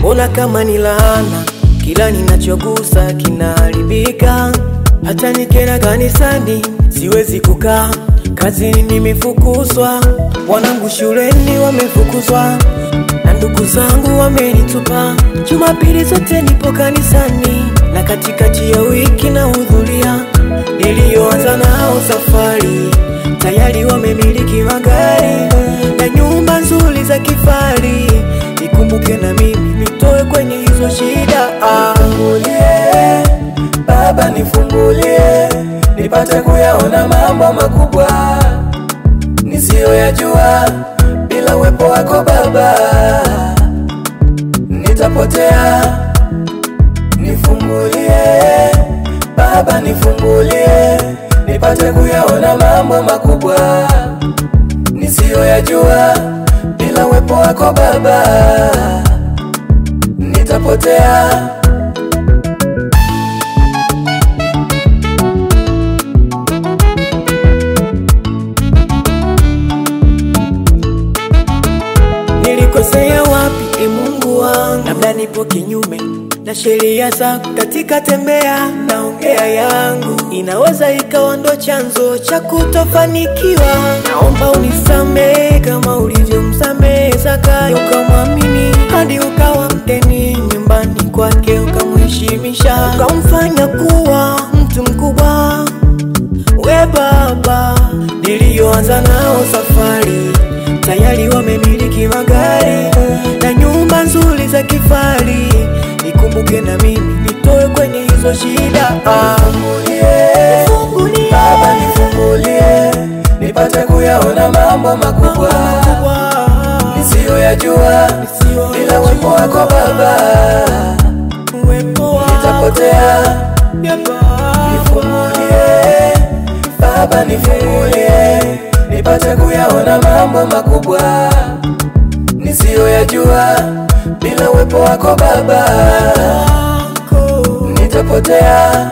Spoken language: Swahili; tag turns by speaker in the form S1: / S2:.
S1: Mbona kama ni laana, kila ninachogusa kinaharibika. Hata nikienda kanisani siwezi kukaa, kazini nimefukuzwa, wanangu shuleni wamefukuzwa, na ndugu zangu wamenitupa. Jumapili zote nipo kanisani, na katikati ya wiki nahudhuria. Nilioanza nao safari tayari wamemiliki magari na nyumba nzuri za kifahari. Nikumbuke na mimi nitoe kwenye hizo shida.
S2: Nifungulie Baba, nifungulie nipate kuyaona mambo makubwa nisiyoyajua. Bila uwepo wako Baba nitapotea. Nifungulie Baba, nifungulie nipate kuyaona mambo makubwa nisiyoyajua. Bila uwepo wako Baba nitapotea.
S1: Nilikosea wapi Mungu wangu? Labda nipo kinyume na sheria zako. Katika tembea naongea yangu, inaweza ikawa ndo chanzo cha kutofanikiwa. Naomba unisamehe kama ulivyomsamehe Zakayo, ukamwamini hadi ukawa mteni nyumbani kwake, ukamheshimisha, ukamfanya kuwa mtu mkubwa. We Baba, nilioanza nao safari tayari wamemiliki magari na nyumba nzuri za kifahari. Nikumbuke na mimi nitoe kwenye hizo shida.
S2: Nifungulie Baba, nifungulie nipate kuyaona mambo makubwa nisiyoyajua. Bila uwepo wako Baba nitapotea. Nifungulie Baba, nifungulie nipate kuyaona mambo makubwa nisiyoyajua. Bila uwepo wako Baba nitapotea.